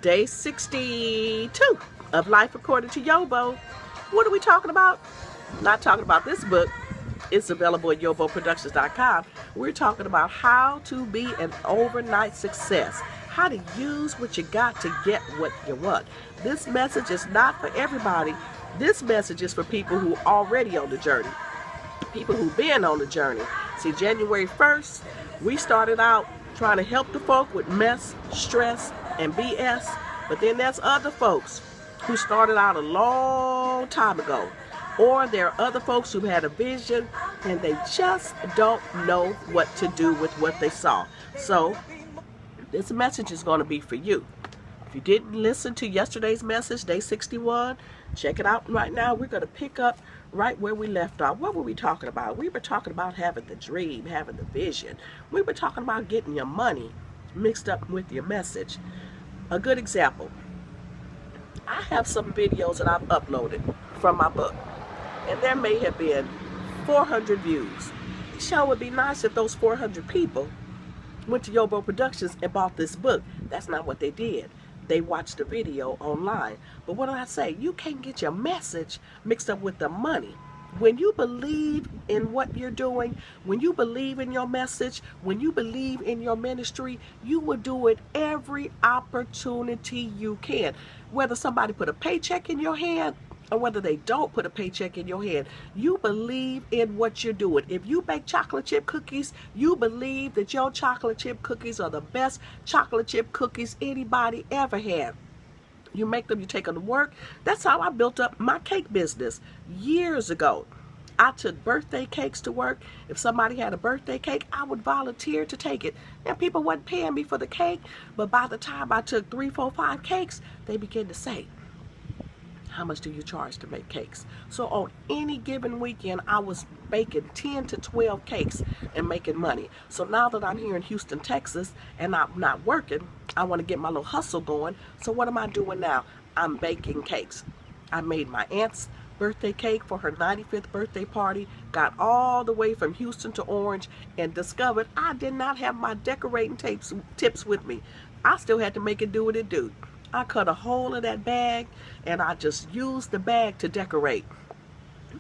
Day 62 of Life According to YoBo. What are we talking about? Not talking about this book. It's available at YoBoProductions.con. We're talking about how to be an overnight success. How to use what you got to get what you want. This message is not for everybody. This message is for people who are already on the journey. People who've been on the journey. See, January 1st, we started out trying to help the folk with mess, stress, and BS. But then there's other folks who started out a long time ago. Or there are other folks who had a vision and they just don't know what to do with what they saw. So this message is going to be for you. If you didn't listen to yesterday's message, day 61, check it out right now. We're going to pick up right where we left off. What were we talking about? We were talking about having the dream, having the vision. We were talking about getting your money mixed up with your message. A good example. I have some videos that I've uploaded from my book. And there may have been 400 views. Sure would be nice if those 400 people went to YoBo Productions and bought this book. That's not what they did. They watched the video online. But what do I say? You can't get your message mixed up with the money. When you believe in what you're doing, when you believe in your message, when you believe in your ministry, you will do it every opportunity you can. Whether somebody put a paycheck in your hand or whether they don't put a paycheck in your hand, you believe in what you're doing. If you bake chocolate chip cookies, you believe that your chocolate chip cookies are the best chocolate chip cookies anybody ever had. You make them, you take them to work. That's how I built up my cake business years ago. I took birthday cakes to work. If somebody had a birthday cake, I would volunteer to take it. And people wasn't paying me for the cake, but by the time I took 3, 4, 5 cakes, they began to say, how much do you charge to make cakes? So on any given weekend, I was baking 10 to 12 cakes and making money. So now that I'm here in Houston, Texas, and I'm not working, I want to get my little hustle going. So what am I doing now? I'm baking cakes. I made my aunt's birthday cake for her 95th birthday party, got all the way from Houston to Orange, and discovered I did not have my decorating tips with me. I still had to make it do what it do. I cut a hole in that bag and I just used the bag to decorate.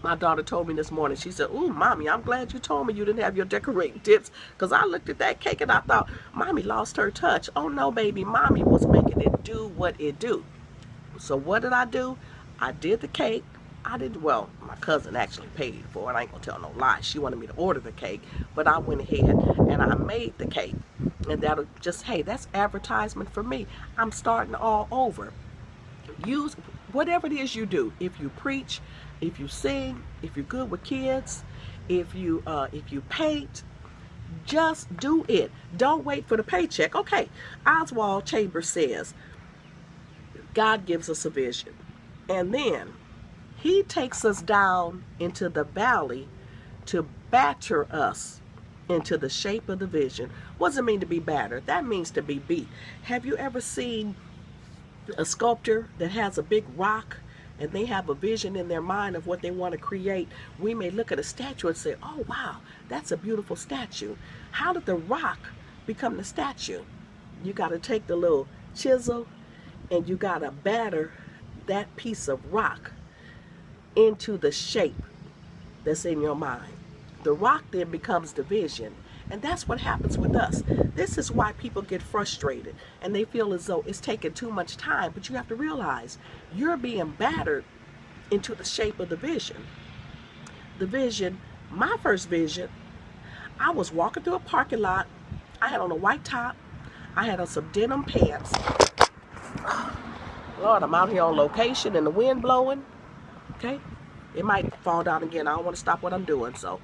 My daughter told me this morning, she said, "Ooh, Mommy, I'm glad you told me you didn't have your decorating tips, because I looked at that cake and I thought, Mommy lost her touch." Oh no, baby, Mommy was making it do what it do. So what did I do? I did the cake. Well, my cousin actually paid for it. I ain't gonna tell no lie. She wanted me to order the cake, but I went ahead and I made the cake. And that'll just, hey, that's advertisement for me. I'm starting all over. Use whatever it is you do. If you preach, if you sing, if you're good with kids, if you paint, just do it. Don't wait for the paycheck. Okay, Oswald Chambers says, God gives us a vision, and then He takes us down into the valley to batter us into the shape of the vision. What does it mean to be battered? That means to be beat. Have you ever seen a sculptor that has a big rock and they have a vision in their mind of what they want to create? We may look at a statue and say, oh wow, that's a beautiful statue. How did the rock become the statue? You got to take the little chisel and you got to batter that piece of rock into the shape that's in your mind. The rock then becomes the vision. And that's what happens with us. This is why people get frustrated and they feel as though it's taking too much time. But you have to realize you're being battered into the shape of the vision. The vision, my first vision, I was walking through a parking lot. I had on a white top. I had on some denim pants. Lord, I'm out here on location and the wind blowing. Okay? It might fall down again. I don't want to stop what I'm doing. So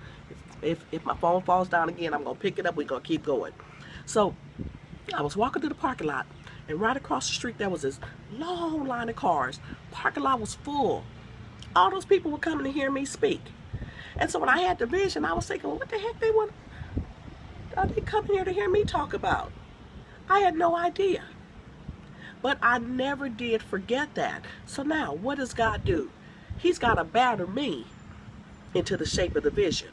if my phone falls down again, I'm going to pick it up. We're going to keep going. So I was walking through the parking lot, and right across the street there was this long line of cars. Parking lot was full. All those people were coming to hear me speak. And so when I had the vision, I was thinking, what the heck are they coming here to hear me talk about? I had no idea. But I never did forget that. So now, what does God do? He's got to batter me into the shape of the vision.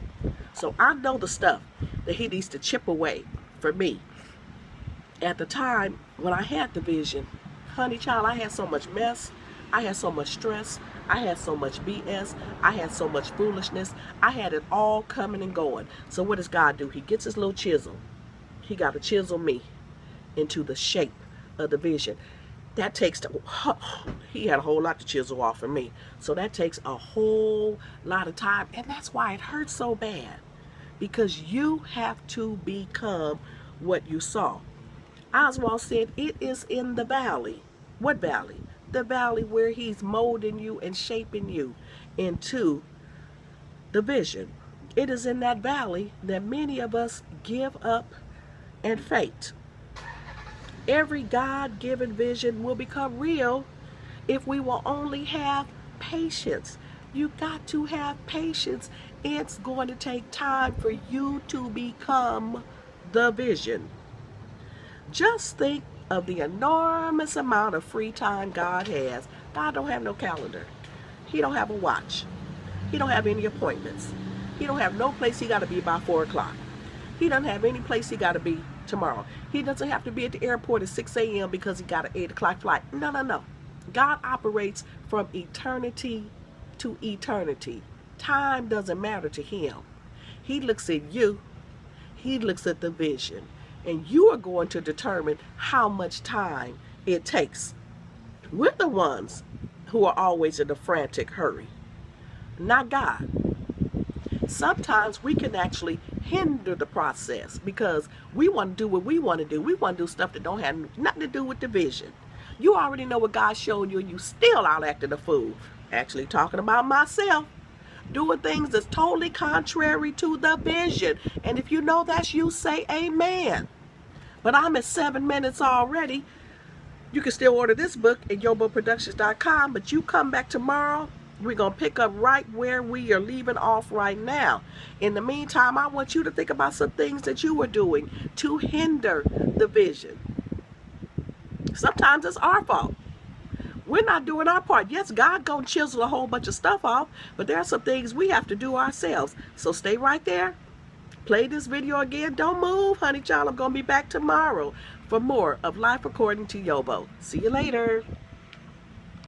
So I know the stuff that He needs to chip away for me. At the time when I had the vision, Honey child, I had so much mess. I had so much stress. I had so much BS. I had so much foolishness. I had it all coming and going. So what does God do? He gets his little chisel. He got to chisel me into the shape of the vision. That takes, he had a whole lot to chisel off of me. So that takes a whole lot of time. And that's why it hurts so bad. Because you have to become what you saw. Oswald said, it is in the valley. What valley? The valley where he's molding you and shaping you into the vision. It is in that valley that many of us give up and faint. Every God-given vision will become real if we will only have patience. You got to have patience. It's going to take time for you to become the vision. Just think of the enormous amount of free time God has. God don't have no calendar. He don't have a watch. He don't have any appointments. He don't have no place he got to be by 4 o'clock. He doesn't have any place he got to be tomorrow. He doesn't have to be at the airport at 6 a.m. because he got an 8 o'clock flight. No, no, no. God operates from eternity to eternity. Time doesn't matter to him. He looks at you. He looks at the vision. And you are going to determine how much time it takes. We're the ones who are always in a frantic hurry, not God. Sometimes we can actually hinder the process because we want to do what we want to do. We want to do stuff that don't have nothing to do with the vision. You already know what God showed you and you still out acting a fool. Actually talking about myself. Doing things that's totally contrary to the vision. And if you know that's you, say amen. But I'm at 7 minutes already. You can still order this book at YoBoProductions.con, but you come back tomorrow. We're going to pick up right where we are leaving off right now. In the meantime, I want you to think about some things that you were doing to hinder the vision. Sometimes it's our fault. We're not doing our part. Yes, God gonna chisel a whole bunch of stuff off, but there are some things we have to do ourselves. So stay right there. Play this video again. Don't move, honey child. I'm gonna be back tomorrow for more of Life According to YoBo. See you later.